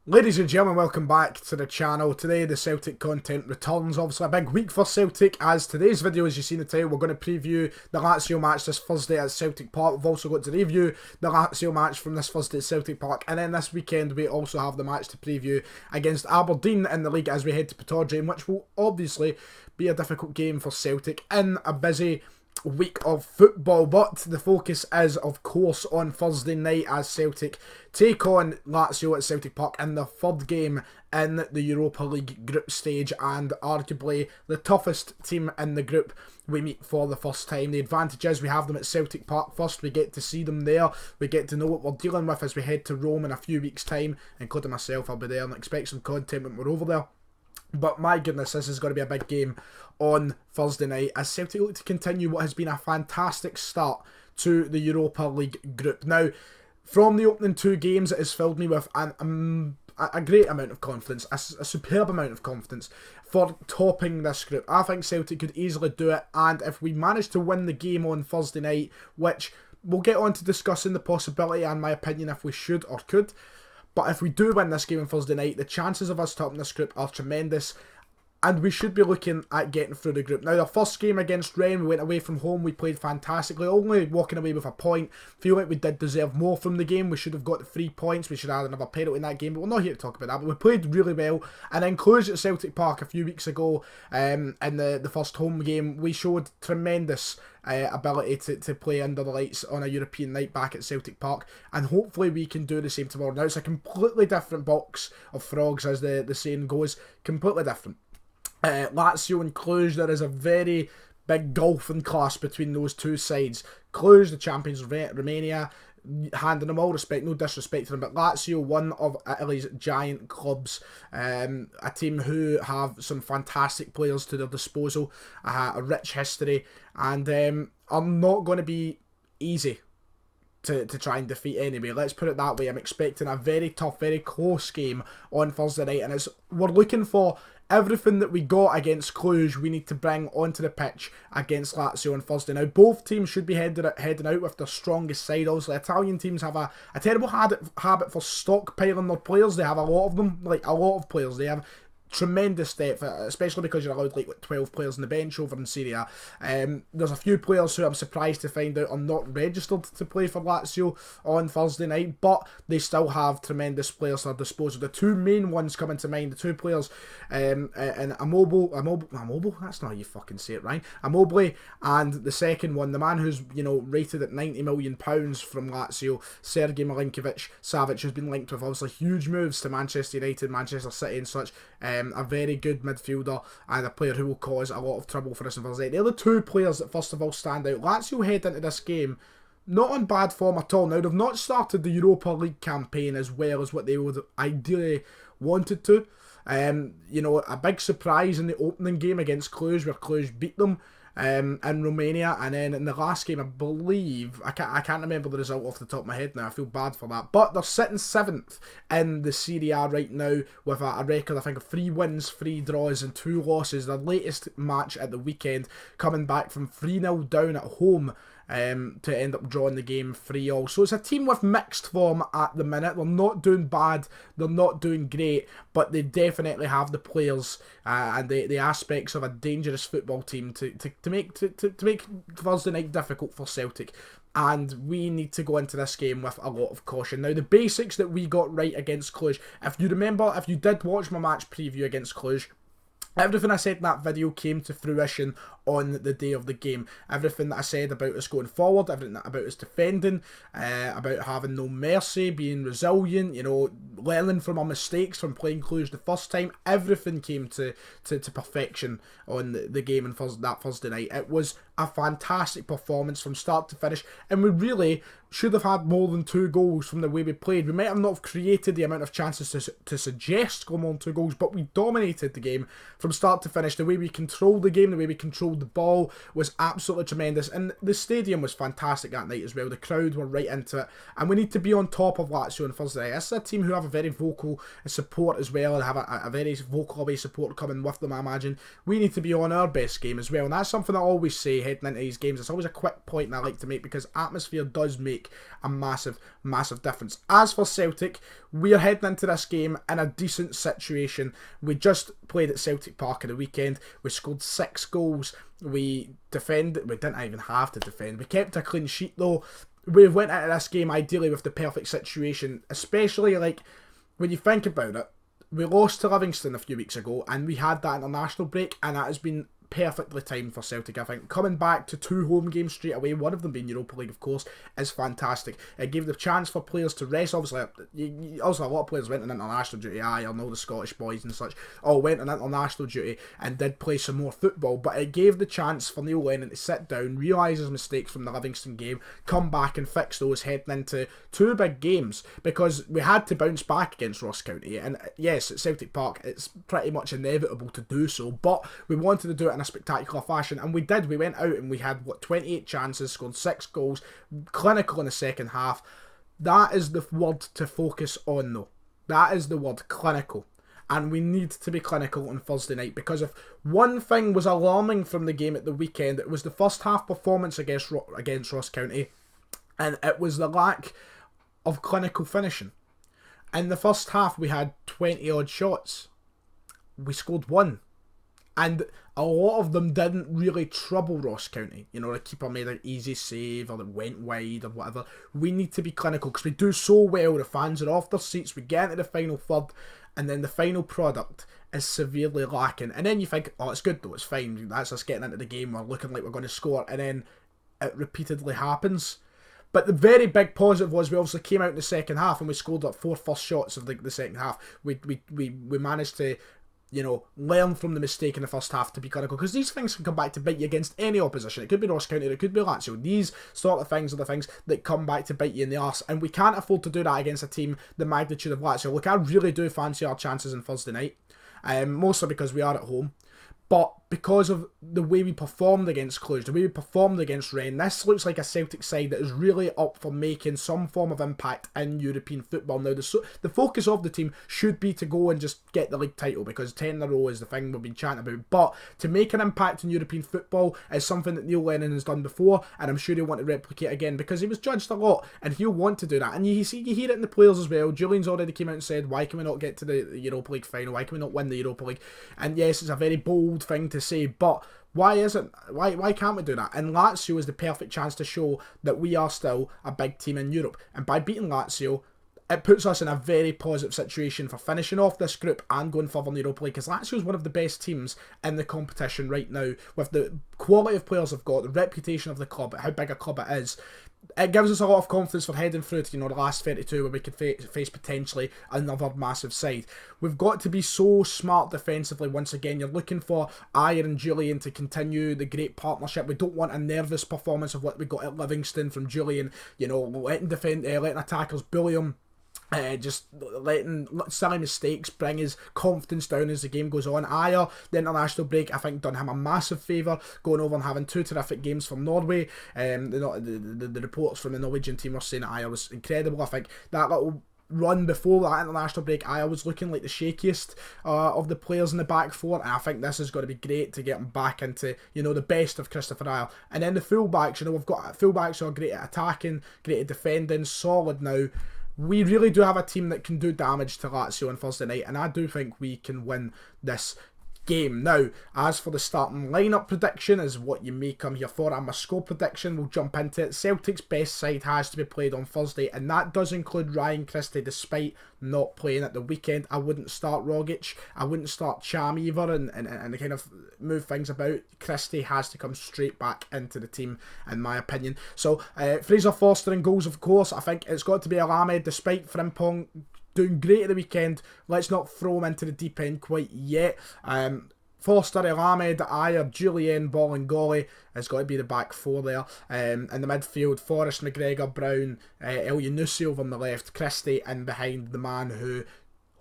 Ladies and gentlemen, welcome back to the channel. Today the Celtic content returns. Obviously a big week for Celtic, as today's video, as you see in the title, we're going to preview the Lazio match this Thursday at Celtic Park. We've also got to review the Lazio match from this Thursday at Celtic Park, and then this weekend we also have the match to preview against Aberdeen in the league as we head to Pittodrie, which will obviously be a difficult game for Celtic in a busy week of football. But the focus is of course on Thursday night as Celtic take on Lazio at Celtic Park in the third game in the Europa League group stage, and arguably the toughest team in the group we meet for the first time. The advantage is we have them at Celtic Park first, we get to see them there, we get to know what we're dealing with as we head to Rome in a few weeks time, including myself. I'll be there and expect some content when we're over there. But my goodness, this is going to be a big game on Thursday night as Celtic look to continue what has been a fantastic start to the Europa League group. Now, from the opening two games, it has filled me with a great amount of confidence, a superb amount of confidence for topping this group. I think Celtic could easily do it, and if we manage to win the game on Thursday night, which we'll get on to discussing the possibility and my opinion if we should or could, but if we do win this game on Thursday night, the chances of us topping this group are tremendous, and we should be looking at getting through the group. Now, the first game against Rennes, we went away from home, we played fantastically, only walking away with a point. Feel like we did deserve more from the game. We should have got the 3 points, we should have had another penalty in that game, but we're not here to talk about that. But we played really well, and then Cluj at Celtic Park a few weeks ago, in the first home game, we showed tremendous ability to play under the lights on a European night back at Celtic Park, and hopefully we can do the same tomorrow. Now, it's a completely different box of frogs, as the saying goes, completely different. Lazio and Cluj, there is a very big gulfing class between those two sides. Cluj, the champions of Romania, handing them all respect, no disrespect to them, but Lazio, one of Italy's giant clubs, a team who have some fantastic players to their disposal, a rich history, and are not going to be easy to try and defeat anyway. Let's put it that way. I'm expecting a very tough, very close game on Thursday night, and we're looking for everything that we got against Cluj, we need to bring onto the pitch against Lazio on Thursday. Now, both teams should be heading out with their strongest side. Obviously, Italian teams have a terrible habit for stockpiling their players. They have a lot of them, like a lot of players. They have tremendous depth, especially because you're allowed like 12 players on the bench over in Serie A. There's a few players who I'm surprised to find out are not registered to play for Lazio on Thursday night, but they still have tremendous players at their disposal. The two main ones coming to mind, the two players, and Immobile, that's not how you fucking say it, right? Immobile, and the second one, the man who's, rated at £90 million from Lazio, Sergej Milinkovic-Savic, who's been linked with obviously huge moves to Manchester United, Manchester City and such. A very good midfielder and a player who will cause a lot of trouble for us on Thursday. They're the two players that first of all stand out. Lazio head into this game not on bad form at all. Now, they've not started the Europa League campaign as well as what they would ideally wanted to. A big surprise in the opening game against Cluj, where Cluj beat them in Romania, and then in the last game, I believe, I can't remember the result off the top of my head now, I feel bad for that, but they're sitting 7th in the Serie A right now with a record, I think, of 3 wins, 3 draws and 2 losses. Their latest match at the weekend, coming back from 3-0 down at home, to end up drawing the game 3-3. So it's a team with mixed form at the minute. They're not doing bad, they're not doing great, but they definitely have the players and the aspects of a dangerous football team to make Thursday night difficult for Celtic. And we need to go into this game with a lot of caution. Now, the basics that we got right against Cluj, if you remember, if you did watch my match preview against Cluj, everything I said in that video came to fruition on the day of the game. Everything that I said about us going forward, everything about us defending, about having no mercy, being resilient, learning from our mistakes from playing Cluj the first time, everything came to perfection on the game on that Thursday night. It was a fantastic performance from start to finish, and we really should have had more than 2 goals from the way we played. We might have not have created the amount of chances to suggest going more than 2 goals, but we dominated the game from start to finish. The way we controlled the game, the way we controlled the ball was absolutely tremendous, and the stadium was fantastic that night as well. The crowd were right into it, and we need to be on top of Lazio on Thursday night. This is a team who have a very vocal support as well, and have a very vocal away support coming with them, I imagine. We need to be on our best game as well, and that's something I always say heading into these games. It's always a quick point that I like to make because atmosphere does make a massive, massive difference. As for Celtic, we are heading into this game in a decent situation. We just played at Celtic Park at the weekend. We scored 6 goals. We didn't even have to defend. We kept a clean sheet though. We went into this game ideally with the perfect situation, especially like when you think about it. We lost to Livingston a few weeks ago and we had that international break, and that has been perfectly timed for Celtic, I think. Coming back to 2 home games straight away, one of them being Europa League, of course, is fantastic. It gave the chance for players to rest. Obviously, a lot of players went on international duty. I know the Scottish boys and such all went on international duty and did play some more football, but it gave the chance for Neil Lennon to sit down, realise his mistakes from the Livingston game, come back and fix those heading into 2 big games, because we had to bounce back against Ross County. And yes, at Celtic Park, it's pretty much inevitable to do so, but we wanted to do it in a spectacular fashion, and we did. We went out and we had 28 chances, scored 6 goals, clinical in the second half. That is the word to focus on though. That is the word, clinical. And we need to be clinical on Thursday night, because if one thing was alarming from the game at the weekend, it was the first half performance against Ross County, and it was the lack of clinical finishing. In the first half we had 20 odd shots. We scored 1. And a lot of them didn't really trouble Ross County. You know, the keeper made an easy save or it went wide or whatever. We need to be clinical because we do so well. The fans are off their seats. We get into the final third and then the final product is severely lacking. And then you think, oh, it's good though, it's fine. That's us getting into the game. We're looking like we're going to score. And then it repeatedly happens. But the very big positive was we obviously came out in the second half and we scored like 4 first shots of the second half. We managed to, you know, learn from the mistake in the first half to be clinical, because these things can come back to bite you against any opposition. It could be Ross County, it could be Lazio. These sort of things are the things that come back to bite you in the arse, and we can't afford to do that against a team the magnitude of Lazio. Look, I really do fancy our chances on Thursday night, mostly because we are at home. But because of the way we performed against Cluj, the way we performed against Rennes, this looks like a Celtic side that is really up for making some form of impact in European football. Now, the focus of the team should be to go and just get the league title, because 10 in a row is the thing we've been chatting about. But to make an impact in European football is something that Neil Lennon has done before, and I'm sure he'll want to replicate again, because he was judged a lot, and he'll want to do that. And you hear it in the players as well. Julian's already came out and said, why can we not get to the Europa League final? Why can we not win the Europa League? And yes, it's a very bold thing to say, but why isn't? Why can't we do that? And Lazio is the perfect chance to show that we are still a big team in Europe. And by beating Lazio, it puts us in a very positive situation for finishing off this group and going further in the Europa League, because Lazio is one of the best teams in the competition right now, with the quality of players they've got, the reputation of the club, how big a club it is. It gives us a lot of confidence for heading through to, you know, the last 32, where we could face potentially another massive side. We've got to be so smart defensively once again. You're looking for Ayer and Julian to continue the great partnership. We don't want a nervous performance of what we got at Livingston from Julian, you know, letting attackers bully him. Just letting silly mistakes bring his confidence down as the game goes on. Ayer, the international break, I think done him a massive favour, going over and having 2 terrific games for Norway. The reports from the Norwegian team were saying that Ayer was incredible. I think that little run before that international break, Ayer was looking like the shakiest of the players in the back four, and I think this is going to be great to get him back into, you know, the best of Christopher Ayer. And then the fullbacks, you know, we've got fullbacks who are great at attacking, great at defending, solid now. We really do have a team that can do damage to Lazio on Thursday night, and I do think we can win this game. Now, as for the starting lineup prediction, is what you may come here for, and my score prediction, we'll jump into it. Celtic's best side has to be played on Thursday, and that does include Ryan Christie, despite not playing at the weekend. I wouldn't start Rogic, I wouldn't start Cham either, and kind of move things about. Christie has to come straight back into the team, in my opinion. So, Fraser Forster in goals, of course. I think it's got to be Alamed, despite Frimpong doing great at the weekend. Let's not throw him into the deep end quite yet. Forster, Alamed, Ayer, Julian, Bolingoli has got to be the back four there. In the midfield, Forrest, McGregor, Brown, El Yunusi over on the left, Christie in behind the man who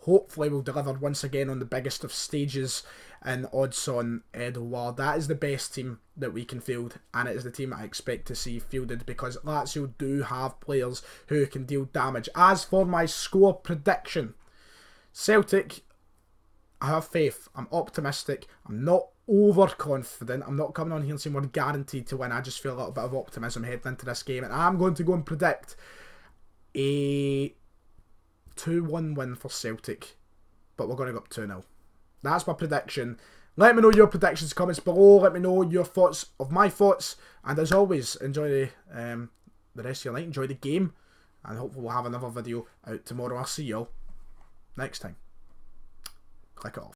hopefully will deliver once again on the biggest of stages, and Odsonne Edouard. That is the best team that we can field, and it is the team I expect to see fielded, because Lazio do have players who can deal damage. As for my score prediction, Celtic, I have faith. I'm optimistic. I'm not overconfident. I'm not coming on here and saying we're guaranteed to win. I just feel a little bit of optimism heading into this game. And I'm going to go and predict a 2-1 win for Celtic. But we're going to go up 2-0. That's my prediction. Let me know your predictions, comments below. Let me know your thoughts of my thoughts. And as always, enjoy the rest of your night. Enjoy the game. And hopefully we'll have another video out tomorrow. I'll see you all next time. Click it off.